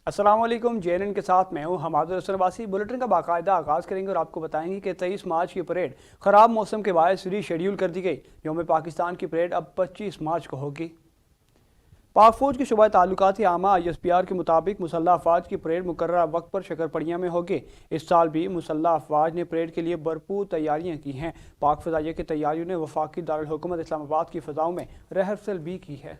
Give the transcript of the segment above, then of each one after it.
अस्सलाम वालेकुम। JNN के साथ मैं हूं हमाद हसन अब्बासी। बुलेटिन का बाकायदा आगाज़ करेंगे और आपको बताएंगे कि 23 मार्च की परेड ख़राब मौसम के बायस रीशेड्यूल कर दी गई। यौम पाकिस्तान की परेड अब 25 मार्च को होगी। पाक फौज के शुबा ताल्लुकात आमा ISPR के मुताबिक मुसल्लह अफवाज की परेड मुकर्रर वक्त पर शकरपड़िया में होगी। इस साल भी मुसल्लह अफवाज ने परेड के लिए भरपूर तैयारियां की हैं। पाक फ़ज़ाइया की तैयारियों ने वफाकी दारुल हुकूमत इस्लामाबाद की फ़ज़ाओं में रिहर्सल भी की है।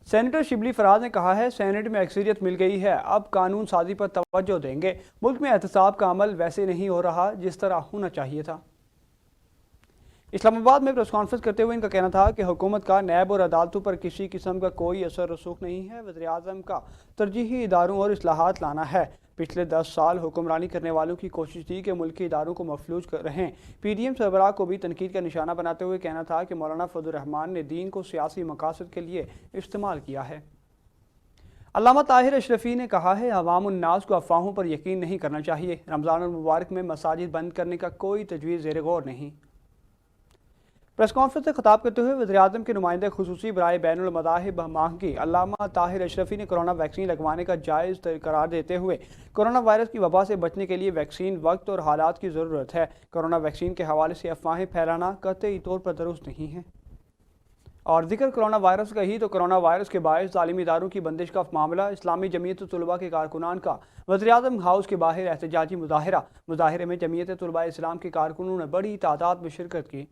सेनेटर शिबली फराज ने कहा है, सेनेट में अक्सरियत मिल गई है, अब कानून साजी पर तवज्जो देंगे। मुल्क में एहतसाब का अमल वैसे नहीं हो रहा जिस तरह होना चाहिए था। इस्लामाबाद में प्रेस कॉन्फ्रेंस करते हुए इनका कहना था कि हुकूमत का नैब और अदालतों पर किसी किस्म का कोई असर रसूख नहीं है। वज़ीर-ए-आज़म का तरजीही इदारों और इस्लाहात लाना है। पिछले 10 साल हुक्मरानी करने वालों की कोशिश थी कि मुल्की इदारों को मफलूज कर रहें। PDM सरबराह को भी तनकीद का निशाना बनाते हुए कहना था कि मौलाना फजल रहमान ने दीन को सियासी मकासद के लिए इस्तेमाल किया है। अल्लामा ताहिर अशरफी ने कहा है, अवाम उन्नास को अफवाहों पर यकीन नहीं करना चाहिए। रमज़ान मुबारक में मसाजिद बंद करने का कोई तजवीज़ ज़ेर गौर नहीं। प्रेस कॉन्फ्रेंस से खिताब करते हुए वज़ीर-ए-आज़म के नुमाइंदे खुसूसी बराए बैनुल मज़ाहिब महंगी अल्लामा ताहिर अशरफी ने कोरोना वैक्सीन लगवाने का जायज़ करार देते हुए कोरोना वायरस की वबा से बचने के लिए वैक्सीन वक्त और हालात की ज़रूरत है। कोरोना वैक्सीन के हवाले से अफवाहें फैलाना कतई तौर पर दुरुस्त नहीं है। और जिक्र कोरोना वायरस का ही तो कोरोना वायरस के बायस तालीमी इदारों की बंदिश का मामला। इस्लामी जमीयत तलबा के कारकुनान का वज़ीर-ए-आज़म हाउस के बाहर एहतजाजी मुजाहिरे में जमीयत तलबा इस्लाम के कारकुनों ने बड़ी तादाद में शिरकत की।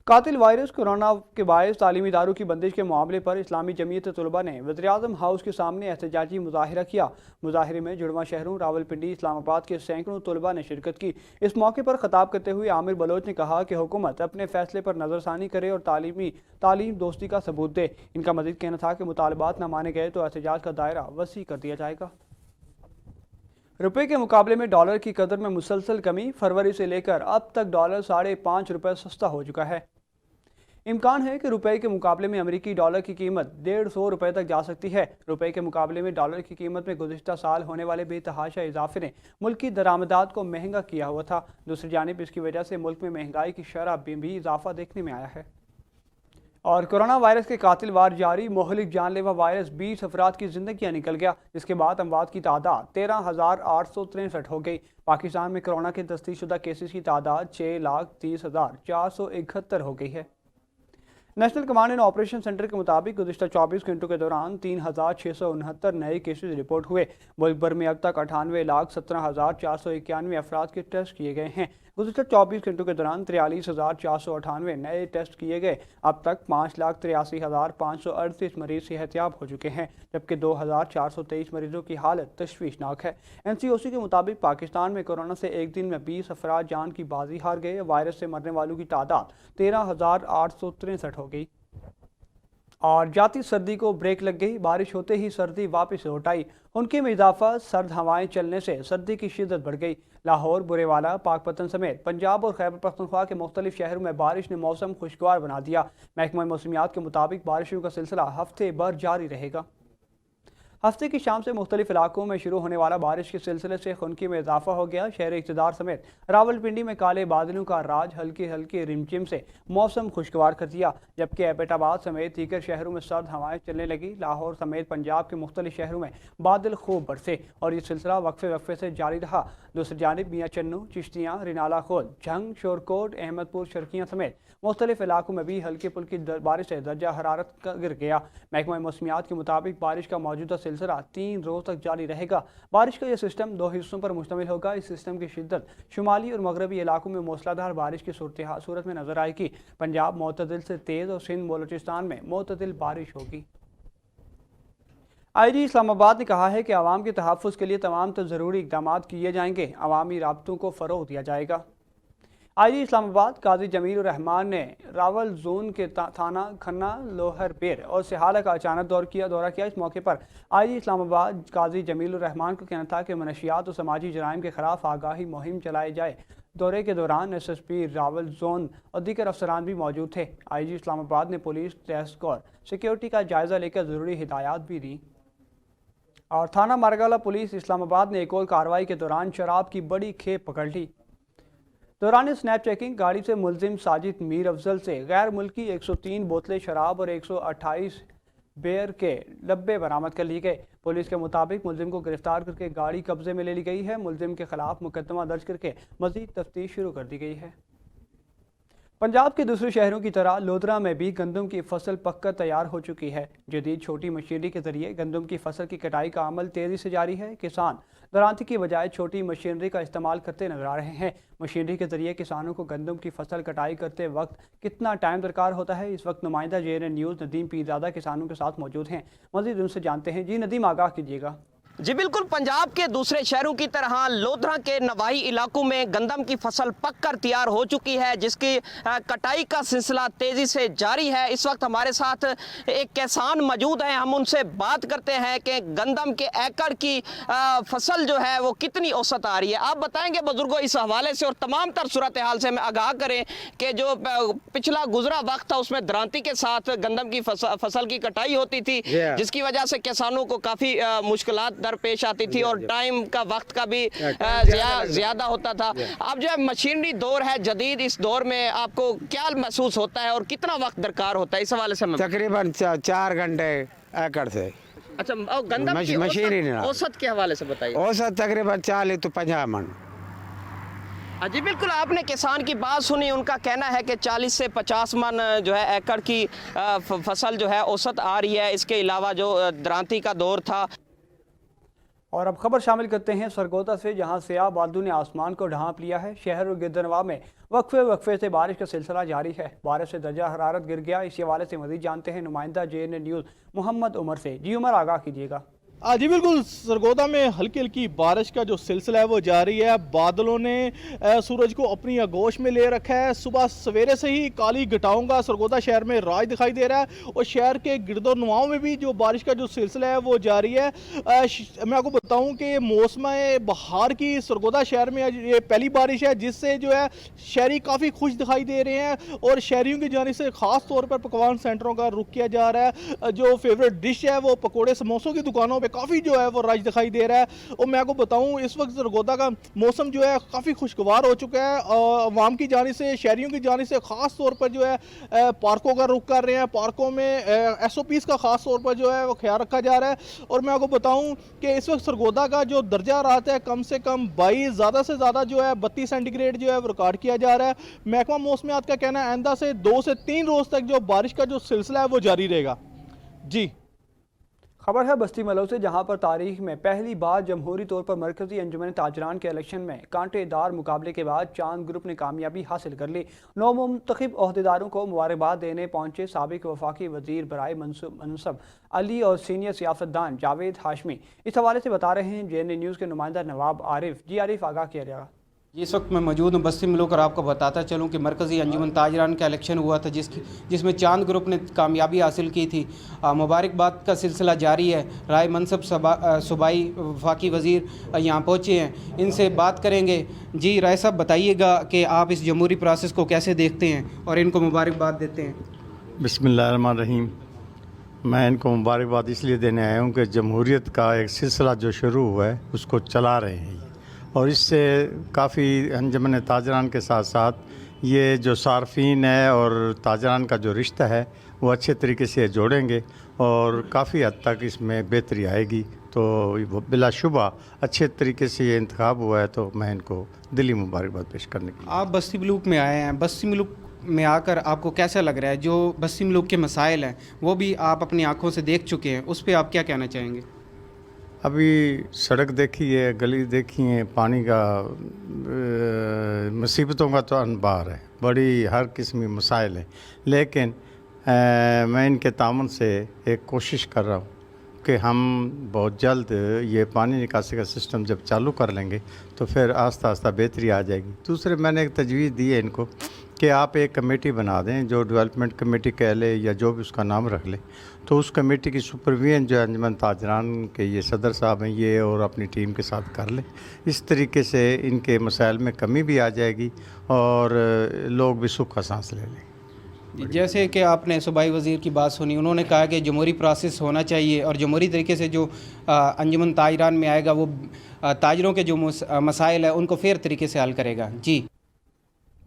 कातिल वायरस कोरोना के बायस तालीमी इदारों की बंदिश के मामले पर इस्लामी जमीयत तलबा ने वज़ीर-ए-आज़म हाउस के सामने एहतजाजी मुजाहिरा किया। मुजाहिरे में जुड़वा शहरों रावलपिंडी इस्लामाबाद के सैकड़ों तलबा ने शिरकत की। इस मौके पर खिताब करते हुए आमिर बलोच ने कहा कि हुकूमत अपने फैसले पर नज़रसानी करे और तालीम दोस्ती का सबूत दे। इनका मज़ीद कहना था कि मुतालबात न माने गए तो एहतजाज का दायरा वसी कर दिया जाएगा। रुपये के मुकाबले में डॉलर की कदर में मुसलसल कमी। फरवरी से लेकर अब तक डॉलर ₹5.5 सस्ता हो चुका है। इम्कान है कि रुपए के मुकाबले में अमेरिकी डॉलर की कीमत ₹150 तक जा सकती है। रुपए के मुकाबले में डॉलर की कीमत में गुज़िश्ता साल होने वाले बेतहाशा इजाफे ने मुल्क की दरामदात को महंगा किया हुआ था। दूसरी जानिब इसकी वजह से मुल्क में महंगाई की शरह में भी इजाफा देखने में आया है। और कोरोना वायरस के कातिल वार जारी। मोहलिक जानलेवा वायरस 20 अफराद की जिंदगियां निकल गया, जिसके बाद अमवात की तादाद 13,863 हो गई। पाकिस्तान में कोरोना के तस्दीकशुदा केसेस की तादाद 6,30,471 हो गई है। National command and operation centre के मुताबिक गुज़िश्ता 24 घंटों के दौरान 3,669 नए केसेज रिपोर्ट हुए। मुल्क भर में अब तक 98,17,491 अफराद के टेस्ट किए गए हैं। गुज़िश्ता 24 घंटों के दौरान 43,498 नए टेस्ट किए गए। अब तक 5,83,538 मरीज सेहतयाब हो चुके हैं, जबकि 2,423 मरीजों की हालत तशवीशनाक है। NCOC के मुताबिक पाकिस्तान में कोरोना से एक दिन में 20 अफराद जान की बाजी हार गए। वायरस से मरने वालों की तादाद 13,863 हो गई। और जाती सर्दी को ब्रेक लग गई। बारिश होते ही सर्दी वापस लौट आई। उनके में इजाफा, सर्द हवाएं चलने से सर्दी की शिद्दत बढ़ गई। लाहौर, बुरेवाला, पाकपतन समेत पंजाब और खैबर पख्तूनख्वा के मुख्तलिफ शहरों में बारिश ने मौसम खुशगवार बना दिया। महकमा मौसमियात के मुताबिक बारिशों का सिलसिला हफ्ते भर जारी रहेगा। हफ्ते की शाम से मुख्तलिफ इलाकों में शुरू होने वाला बारिश के सिलसिले से खुनकी में इजाफा हो गया। शहर इक़्तिदार समेत रावलपिंडी में काले बादलों का राज हल्के हल्के रिमझिम से मौसम खुशगवार कर दिया, जबकि एबटाबाद समेत दीगर शहरों में सर्द हवाएं चलने लगी। लाहौर समेत पंजाब के मुख्तलिफ शहरों में बादल खूब बरसे और ये सिलसिला वक्फे वक्फे से जारी रहा। दूसरी जानिब मियाँ चन्नू, चिश्तियाँ, रिनाला खोल, झंग, शोरकोट, अहमदपुर, शर्कियाँ समेत मुख्तलिफ इलाकों में भी हल्की फुल्की बारिश से दर्जा हरारत गिर गया। महकमा मौसमियात के मुताबिक बारिश का मौजूदा सिलसिला 3 रोज तक जारी रहेगा। बारिश का यह सिस्टम 2 हिस्सों पर मुश्तमिल होगा। इस सिस्टम की शिद्दत शुमाली और मगरबी इलाकों में मूसलाधार बारिश की सूरत में नजर आएगी। पंजाब मोतदिल से तेज और सिंध बलोचिस्तान में मोतदिल बारिश होगी। IG इस्लामाबाद ने कहा है कि आवाम के तहफ़्फ़ुज़ के लिए तमाम तो ज़रूरी इक़दाम किए जाएंगे। अवामी राब्तों को फ़रोग़ दिया जाएगा। IG इस्लामाबाद काजी जमील रहमान ने रावल जोन के थाना खन्ना, लोहर पेर और सिहाला का अचानक दौरा किया। इस मौके पर IG इस्लामाबाद काजी जमील रहमान का कहना था कि मनशियात और समाजी जराइम के खिलाफ आगाही मुहिम चलाई जाए। दौरे के दौरान SSP रावल जोन और दीगर अफसरान भी मौजूद थे। IG इस्लामाबाद ने पुलिस डेस्क और सिक्योरिटी का जायजा लेकर ज़रूरी हिदायत भी दी। और थाना मारगाला पुलिस इस्लामाबाद ने एक और कार्रवाई के दौरान शराब की बड़ी खेप पकड़ ली। दौरान स्नैप चेकिंग गाड़ी से मुलजिम साजिद मीर अफजल से गैर मुल्की 103 बोतलें शराब और 128 बेयर के डब्बे बरामद कर लिए गए। पुलिस के मुताबिक मुलजिम को गिरफ्तार करके गाड़ी कब्जे में ले ली गई है। मुलजिम के खिलाफ मुकदमा दर्ज करके मजीद तफ्तीश शुरू कर दी गई है। पंजाब के दूसरे शहरों की तरह लोधरा में भी गंदम की फसल पककर तैयार हो चुकी है। जदीद छोटी मशीनरी के जरिए गंदम की फसल की कटाई का अमल तेजी से जारी है। किसान दरांती की बजाय छोटी मशीनरी का इस्तेमाल करते नजर आ रहे हैं। मशीनरी के जरिए किसानों को गंदम की फसल कटाई करते वक्त कितना टाइम दरकार होता है, इस वक्त नुमाइंदा JNN न्यूज़ नदीम पीरजादा किसानों के साथ मौजूद हैं। मज़ीद उनसे जानते हैं। जी नदीम, आगाह कीजिएगा। जी बिल्कुल, पंजाब के दूसरे शहरों की तरह लोधरा के नवाही इलाकों में गंदम की फसल पककर तैयार हो चुकी है, जिसकी कटाई का सिलसिला तेज़ी से जारी है। इस वक्त हमारे साथ एक किसान मौजूद हैं, हम उनसे बात करते हैं कि गंदम के एकड़ की फसल जो है वो कितनी औसत आ रही है। आप बताएंगे बुजुर्गों इस हवाले से और तमाम तर सूरत हाल से हमें आगाह करें कि जो पिछला गुजरा वक्त था उसमें दरांती के साथ गंदम की फसल की कटाई होती थी, जिसकी वजह से किसानों को काफ़ी मुश्किलात दरपेश आती थी और टाइम का वक्त का भी ज्यादा होता था। अब जो है मशीनरी दौर है जदीद, इस दौर में आपको क्या महसूस होता है और कितना वक्त दरकार होता है, इस हवाले से? तकरीबन 4 घंटे एकड़ से। अच्छा, गंदम की मशीनरी औसत के हवाले से बताइए। औसत तकरीबन 40 to 50 मन। जी बिल्कुल, आपने किसान की बात सुनी। उनका कहना है कि 40 से 50 मन जो है एकड़ की फसल जो है औसत आ रही है। इसके अलावा जो दरांती का दौर था। और अब खबर शामिल करते हैं सरगोदा से, जहां स्याह बादलों ने आसमान को ढांप लिया है। शहर और गिरदनवा में वक्फे से बारिश का सिलसिला जारी है। बारिश से दर्जा हरारत गिर गया। इस हवाले से मज़ीद जानते हैं नुमाइंदा JNN न्यूज़ मोहम्मद उमर से। जी उमर, आगाह कीजिएगा। जी बिल्कुल, सरगोदा में हल्की हल्की बारिश का जो सिलसिला है वो जारी है। बादलों ने सूरज को अपनी आगोश में ले रखा है। सुबह सवेरे से ही काली घटाओं का सरगोदा शहर में राज दिखाई दे रहा है और शहर के गिरदो नुमाओं में भी जो बारिश का जो सिलसिला है वो जारी है। मैं आपको बताऊं कि मौसम बहार की सरगोदा शहर में ये पहली बारिश है, जिससे जो है शहरी काफ़ी खुश दिखाई दे रहे हैं और शहरियों की जानिब से ख़ास तौर पर पकवान सेंटरों का रुख किया जा रहा है। जो फेवरेट डिश है वो पकौड़े समोसों की दुकानों पर काफ़ी जो है वो राज दिखाई दे रहा है। और मैं आपको बताऊं इस वक्त सरगोदा का मौसम जो है काफ़ी खुशगवार हो चुका है। अवाम की जानिब से, शहरियों की जानिब से ख़ास तौर पर जो है पार्कों का रुख कर रहे हैं। पार्कों में SOPs का ख़ास तौर पर जो है वो ख्याल रखा जा रहा है। और मैं आपको बताऊं कि इस वक्त सरगोदा का जो दर्जा रात है कम से कम 22, ज़्यादा से ज़्यादा जो है 32 सेंटीग्रेड जो है वो रिकॉर्ड किया जा रहा है। महकमा मौसमियात का कहना है आइंदा से 2 से 3 रोज़ तक जो बारिश का जो सिलसिला है वो जारी रहेगा। जी खबर है बस्ती मलो से, जहां पर तारीख में पहली बार जमहूरी तौर पर मरकजी अंजुमन ताजरान के इलेक्शन में कांटेदार मुकाबले के बाद चांद ग्रुप ने कामयाबी हासिल कर ली। 9 मुंतखब अहदेदारों को मुबारकबाद देने पहुंचे साबिक वफाकी वजीर बराए मनसब अली और सीनियर सियासतदान जावेद हाशमी। इस हवाले से बता रहे हैं JNN न्यूज़ के नुमाइंदा नवाब आरिफ। जी आरिफ, आगाह किया जाएगा। इस वक्त मैं मौजूद हूँ बस्ती में होकर आपको बताता चलूँ कि मरकज़ी अंजुमन ताजरान का इलेक्शन हुआ था जिसमें चांद ग्रुप ने कामयाबी हासिल की थी। मुबारकबाद का सिलसिला जारी है। राय मनसब सूबाई वफाकी वज़ीर यहाँ पहुँचे हैं, इनसे बात करेंगे। जी राय साहब, बताइएगा कि आप इस जमहूरी प्रोसेस को कैसे देखते हैं और इनको मुबारकबाद देते हैं? बिस्मिल्लाहिर्रहमानिर्रहीम। मैं इनको मुबारकबाद इसलिए देने आया हूँ कि जमहूरियत का एक सिलसिला जो शुरू हुआ है उसको चला रहे हैं और इससे काफ़ी अंजुमन ताजरान के साथ साथ ये जो सार्फिन है और ताजरान का जो रिश्ता है वो अच्छे तरीके से जोड़ेंगे और काफ़ी हद तक इसमें बेहतरी आएगी। तो बिलाशुबा अच्छे तरीके से ये इंतखाब हुआ है, तो मैं इनको दिली मुबारकबाद पेश करने की। आप बस्ती मलूक में आए हैं, बस्ती मलूक में आकर आपको कैसा लग रहा है? जो बस्ती मलूक के मसाइल हैं वो भी आप अपनी आँखों से देख चुके हैं, उस पर आप क्या कहना चाहेंगे? अभी सड़क देखी है, गली देखी है, पानी का मुसीबतों का तो अनबार है, बड़ी हर किस्म की मसाइल है। लेकिन मैं इनके तामन से एक कोशिश कर रहा हूँ कि हम बहुत जल्द ये पानी निकासी का सिस्टम जब चालू कर लेंगे तो फिर आस्ता आस्ता बेहतरी आ जाएगी। दूसरे मैंने एक तजवीज़ दी है इनको कि आप एक कमेटी बना दें, जो डेवलपमेंट कमेटी कह ले या जो भी उसका नाम रख ले, तो उस कमेटी की सुपरविजन जो अंजुमन ताजरान के ये सदर साहब हैं ये और अपनी टीम के साथ कर ले। इस तरीके से इनके मसाइल में कमी भी आ जाएगी और लोग भी सुख का सांस ले लेंगे। जैसे कि आपने सूबाई वज़ीर की बात सुनी, उन्होंने कहा कि जमहूरी प्रोसेस होना चाहिए और जमहूरी तरीके से जो अंजुमन ताजरान में आएगा वो ताजरों के जो मसाइल है उनको फेयर तरीके से हल करेगा। जी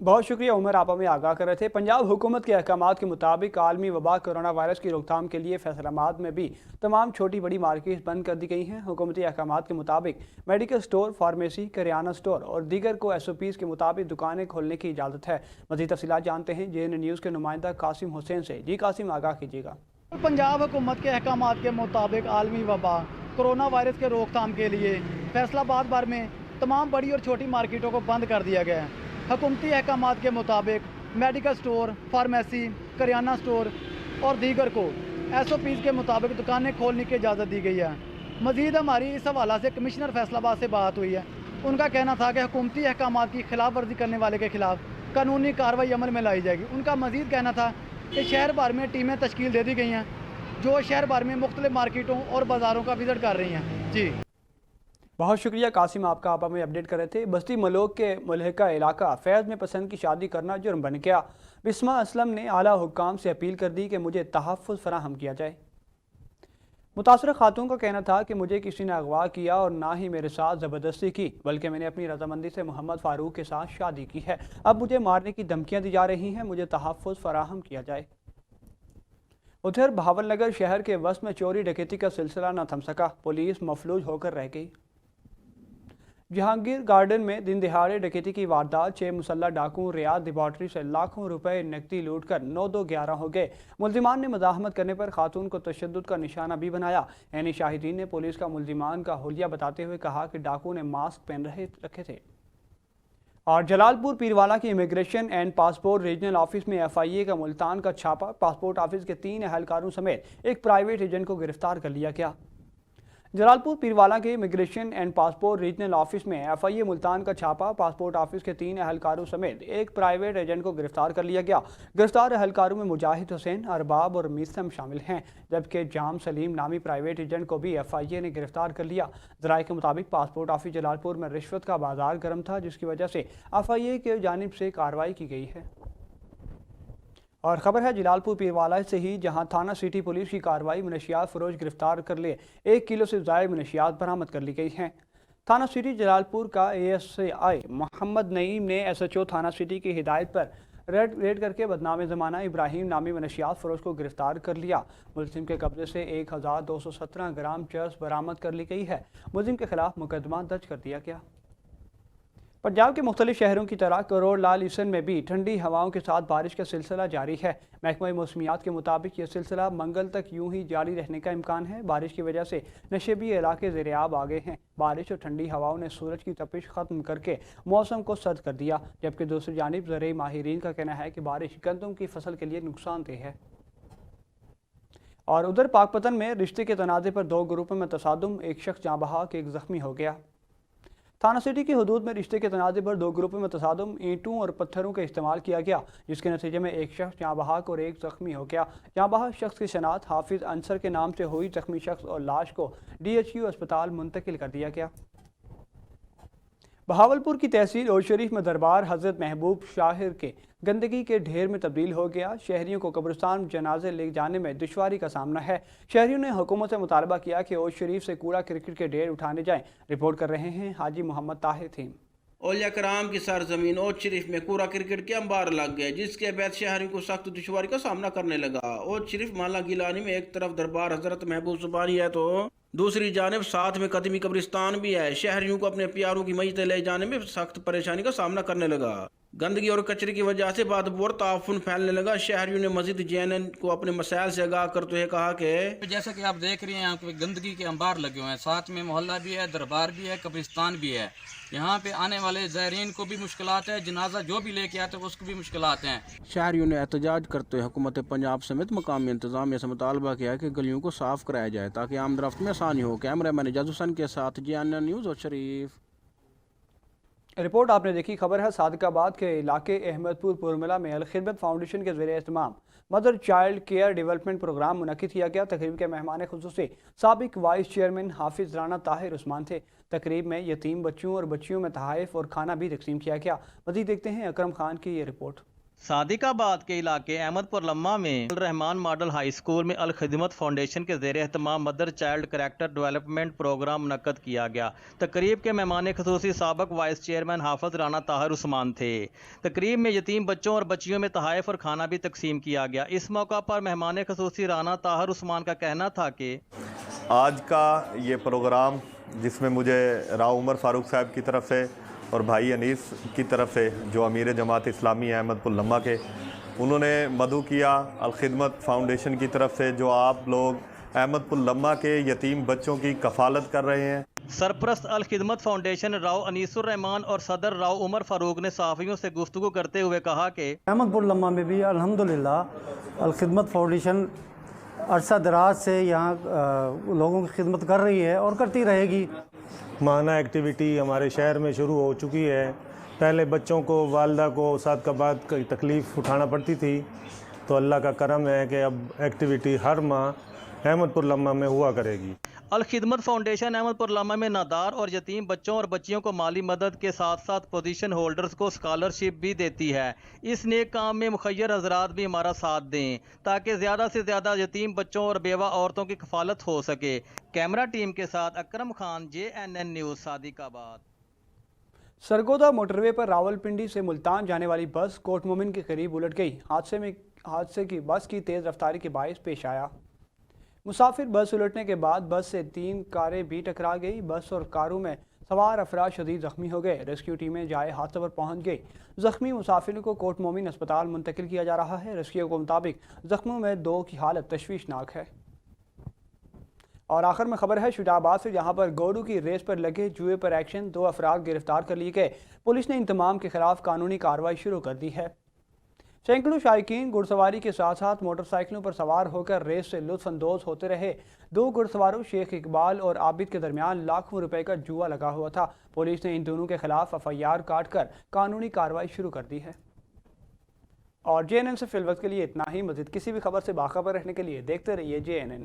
बहुत शुक्रिया उमर, आप हमें आगाह कर रहे थे। पंजाब हुकूमत के अहकामात के मुताबिक आलमी वबा कोरोना वायरस की रोकथाम के लिए फैसलाबाद में भी तमाम छोटी बड़ी मार्केट बंद कर दी गई हैं। हुकूमती अहकामात के मुताबिक medical store, pharmacy, kirana store और दीगर को SOPs के मुताबिक दुकानें खोलने की इजाज़त है। मज़ीद तफसीलात जानते हैं JN न्यूज़ के नुमाइंदा कासिम हुसैन से। जी कासिम, आगाह कीजिएगा। पंजाब हुकूमत के अहकामात के मुताबिक आलमी वबा कोरोना वायरस के रोकथाम के लिए फैसलाबाद भर में तमाम बड़ी और छोटी मार्केटों को बंद कर दिया गया है। हुकूमती अहकामात के मुताबिक medical store, pharmacy, kirana store और दीगर को SOPs के मुताबिक दुकानें खोलने की इजाज़त दी गई है। मज़ीद हमारी इस हवाला से कमिश्नर फैसलाबाद से बात हुई है। उनका कहना था कि हुकूमती अहकामात की खिलाफ वर्जी करने वाले के खिलाफ कानूनी कार्रवाई अमल में लाई जाएगी। उनका मज़ीद कहना था कि शहर भर में टीमें तश्कील दे दी गई हैं जो शहर भर में मुख्तलिफ मार्केटों और बाज़ारों का विज़िट कर रही हैं। जी बहुत शुक्रिया कासिम, आपका आप हमें अपडेट कर रहे थे। बस्ती मलोक के मुलहका इलाका फैज़ में पसंद की शादी करना जुर्म बन गया। बिस्मा असलम ने आला हुक्काम से अपील कर दी कि मुझे तहफ़्फ़ुज़ फराहम किया जाए। मुतासरा खातून का कहना था कि मुझे किसी ने अगवा किया और ना ही मेरे साथ ज़बरदस्ती की, बल्कि मैंने अपनी रजामंदी से मोहम्मद फ़ारूक के साथ शादी की है। अब मुझे मारने की धमकियाँ दी जा रही हैं, मुझे तहफ़्फ़ुज़ फराहम किया जाए। उधर बहावलनगर शहर के वस्त में चोरी डकैती का सिलसिला न थम सका, पुलिस मफलूज होकर रह गई। जहांगीर गार्डन में दिन दिहाड़े डकैती की वारदात, 6 मुसल्लह डाकू रियाद लेबॉर्ट्री से लाखों रुपए नकदी लूट कर 9-2-11 हो गए। मुल्जिमान ने मज़ाहमत करने पर खातून को तशद्दुद का निशाना भी बनाया। यानी शाहिदीन ने पुलिस का मुल्जिमान का हुलिया बताते हुए कहा कि डाकू ने मास्क पहन रखे थे। और जलालपुर पीरवाला की immigration and passport regional office में FIA का मुल्तान का छापा, पासपोर्ट ऑफिस के 3 अहलकारों समेत एक प्राइवेट एजेंट को गिरफ्तार कर लिया गया। जलालपुर पीरवाला के immigration and passport regional office में FIA मुल्तान का छापा, पासपोर्ट ऑफिस के 3 अहलकारों समेत एक प्राइवेट एजेंट को गिरफ्तार कर लिया गया। गिरफ्तार अहलकारों में मुजाहिद हुसैन, अरबाब और मीसम शामिल हैं, जबकि जाम सलीम नामी प्राइवेट एजेंट को भी FIA ने गिरफ्तार कर लिया। ज़राए के मुताबिक पासपोर्ट ऑफिस जलालपुर में रिश्वत का बाजार गर्म था, जिसकी वजह से FIA की जानिब से कार्रवाई की गई है। और ख़बर है जलालपुर पीरवाला से ही, जहां थाना सिटी पुलिस की कार्रवाई मनशियात फरोश गिरफ्तार कर ले 1 किलो से ज़ायद मनशियात बरामद कर ली गई हैं। थाना सिटी जलालपुर का ASI मोहम्मद नईम ने SHO थाना सिटी की हिदायत पर रेड करके बदनाम ज़माना इब्राहिम नामी मनशियात फरोश को गिरफ्तार कर लिया। मुलजिम के कब्जे से 1217 ग्राम चर्स बरामद कर ली गई है। मुलजिम के खिलाफ मुकदमा दर्ज कर दिया गया। पंजाब के मुख्तलिफ शहरों की तरह करोड़ लाल ईसन में भी ठंडी हवाओं के साथ बारिश का सिलसिला जारी है। महकमा मौसमियात के मुताबिक यह सिलसिला मंगल तक यूं ही जारी रहने का इम्कान है। बारिश की वजह से नशेबी इलाके ज़ेर-ए-आब आ गए हैं। बारिश और ठंडी हवाओं ने सूरज की तपिश ख़त्म करके मौसम को सर्द कर दिया, जबकि दूसरी जानिब ज़रई माहिरीन का कहना है कि बारिश गंदम की फसल के लिए नुकसानदेह है। और उधर पाकपतन में रिश्ते के तनाज़े पर 2 ग्रुपों में तसादुम, एक शख्स जाँ बहक, एक ज़ख्मी हो गया। थाना सिटी की हदूद में रिश्ते के तनाज़े पर 2 ग्रुपों में तसादुम, ईंटों और पत्थरों का इस्तेमाल किया गया, जिसके नतीजे में एक शख्स जाँ बहक और एक ज़ख्मी हो गया। जाँ बहक शख्स की शनाख्त हाफिज़ अंसर के नाम से हुई। ज़ख्मी शख्स और लाश को DHQ अस्पताल मुंतकिल कर दिया गया। बहावलपुर की तहसील और शरीफ में दरबार हज़रत महबूब शाहिर के गंदगी के ढेर में तब्दील हो गया। शहरियों को कब्रिस्तान जनाजे ले जाने में दुश्वारी का सामना है। शहरियों ने हुकूमत से मुतालबा किया कि ओज शरीफ से कूड़ा क्रिकेट के ढेर उठाने जाएं। रिपोर्ट कर रहे हैं हाजी मोहम्मद ताहिर थीम। औलिया कराम की सरजमीन ओज शरीफ में कूड़ा क्रिकेट के अंबार लग गए, जिसके बाद शहरियों को सख्त दुश्वारी का सामना करने लगा। ओज शरीफ माला गिलानी में एक तरफ दरबार हजरत महबूब जुबानी है तो दूसरी जानिब साथ में कदमी कब्रिस्तान भी है। शहरियों को अपने प्यारों की मय्यतें ले जाने में सख्त परेशानी का सामना करने लगा। गंदगी और कचरे की वजह से बदबू और ताफुन फैलने लगा। शहरियों ने मस्जिद JNN को अपने मसाइल से आगाह करते हुए कहा कि जैसा कि आप देख रहे हैं यहाँ पे गंदगी के अंबार लगे हुए हैं, साथ में मोहल्ला भी है, दरबार भी है, कब्रिस्तान भी है। यहाँ पे आने वाले ज़ायरीन को भी मुश्किलात है, जनाजा जो भी लेके आते हैं उसको भी मुश्किलात हैं। शहरियों ने एहतजाज करते हुए हुकूमत पंजाब समेत मकामी इंतजामिया से मुतालबा किया कि गलियों को साफ कराया जाए ताकि आमदरफ्त में आसानी हो। कैमरा मैन एजाज हुसैन के साथ JNN न्यूज़ और शरीफ। रिपोर्ट आपने देखी। खबर है सादिकाबाद के इलाके अहमदपुर पुरमला में अल-खिदमत फाउंडेशन के ज़रिए एहतमाम mother child care development programme मुनक़िद किया गया। तकरीब के मेहमान खुसूसी साबिक वाइस चेयरमैन हाफिज़ राना ताहिर उस्मान थे। तकरीब में यतीम बच्चों और बच्चियों में तहाइफ और खाना भी तकसीम किया गया। मज़ीद देखते हैं अकरम खान की ये रिपोर्ट। صادق آباد کے علاقے احمد پور لمحہ میں الرحمان ماڈل ہائی اسکول میں الخدمت فاؤنڈیشن کے زیر اہتمام mother child character development programme منعقد کیا گیا۔ تقریب کے مہمان خصوصی سابق وائس چیئرمین حافظ رانا طاہر عثمان تھے۔ تقریب میں یتیم بچوں اور بچیوں میں تحائف اور کھانا بھی تقسیم کیا گیا۔ اس موقع پر مہمان خصوصی رانا طاہر عثمان کا کہنا تھا کہ آج کا یہ پروگرام جس میں مجھے راؤ عمر فاروق صاحب کی طرف سے اور بھائی انیس کی طرف سے جو امیر جماعت اسلامی ہے احمد پور لمحہ کے، انہوں نے مدعو کیا الخدمت فاؤنڈیشن کی طرف سے جو آپ لوگ احمد پور لمحہ کے یتیم بچوں کی کفالت کر رہے ہیں۔ سرپرست الخدمت فاؤنڈیشن راؤ انیس الرحمان اور صدر راؤ عمر فاروق نے صحافیوں سے گفتگو کرتے ہوئے کہا کہ احمد پور لمحہ میں بھی الحمدللہ الخدمت فاؤنڈیشن عرصہ دراز سے یہاں لوگوں کی خدمت کر رہی ہے اور کرتی رہے گی۔ ماہانہ ایکٹیویٹی ہمارے شہر میں شروع ہو چکی ہے۔ پہلے بچوں کو والدہ کو ساتھ کا بعد کی تکلیف اٹھانا پڑتی تھی، تو اللہ کا کرم ہے کہ اب ایکٹیویٹی ہر ماہ احمد پور لمحہ میں ہوا کرے گی۔ الخدمت فاؤنڈیشن احمد پور لمحہ میں نادار اور یتیم بچوں اور بچیوں کو مالی مدد کے ساتھ ساتھ پوزیشن ہولڈرز کو اسکالرشپ بھی دیتی ہے۔ اس نیک کام میں مخیر حضرات بھی ہمارا ساتھ دیں تاکہ زیادہ سے زیادہ یتیم بچوں اور بیوہ عورتوں کی کفالت ہو سکے۔ کیمرہ ٹیم کے ساتھ اکرم خان، JNN نیوز، صادق آباد۔ سرگودا موٹر وے پر راولپنڈی سے ملتان جانے والی بس کوٹ مومن کے قریب الٹ گئی۔ حادثے کی بس کی تیز رفتاری کے باعث پیش آیا۔ مسافر بس الٹنے کے بعد بس سے 3 کاریں بھی ٹکرا گئی۔ بس اور کاروں میں سوار افراد شدید زخمی ہو گئے۔ ریسکیو ٹیمیں جائے حادثے پر پہنچ گئی۔ زخمی مسافروں کو کوٹ مومن اسپتال منتقل کیا جا رہا ہے۔ ریسکیو کے مطابق زخمیوں میں 2 کی حالت تشویشناک ہے۔ اور آخر میں خبر ہے شجاع آباد سے، جہاں پر گوڑو کی ریس پر لگے جوئے پر ایکشن، 2 افراد گرفتار کر لیے گئے۔ پولیس نے ان تمام کے خلاف قانونی کارروائی شروع کر دی ہے۔ سینکڑوں شائقین گھڑ سواری کے ساتھ ساتھ موٹر سائیکلوں پر سوار ہو کر ریس سے لطف اندوز ہوتے رہے۔ 2 گھڑ سواروں شیخ اقبال اور عابد کے درمیان لاکھوں روپے کا جوا لگا ہوا تھا۔ پولیس نے ان دونوں کے خلاف FIR کاٹ کر قانونی کارروائی شروع کر دی ہے۔ اور JNN سے فی الوقت کے لیے اتنا ہی۔ مزید کسی بھی خبر سے باخبر رہنے کے لیے دیکھتے رہیے JNN۔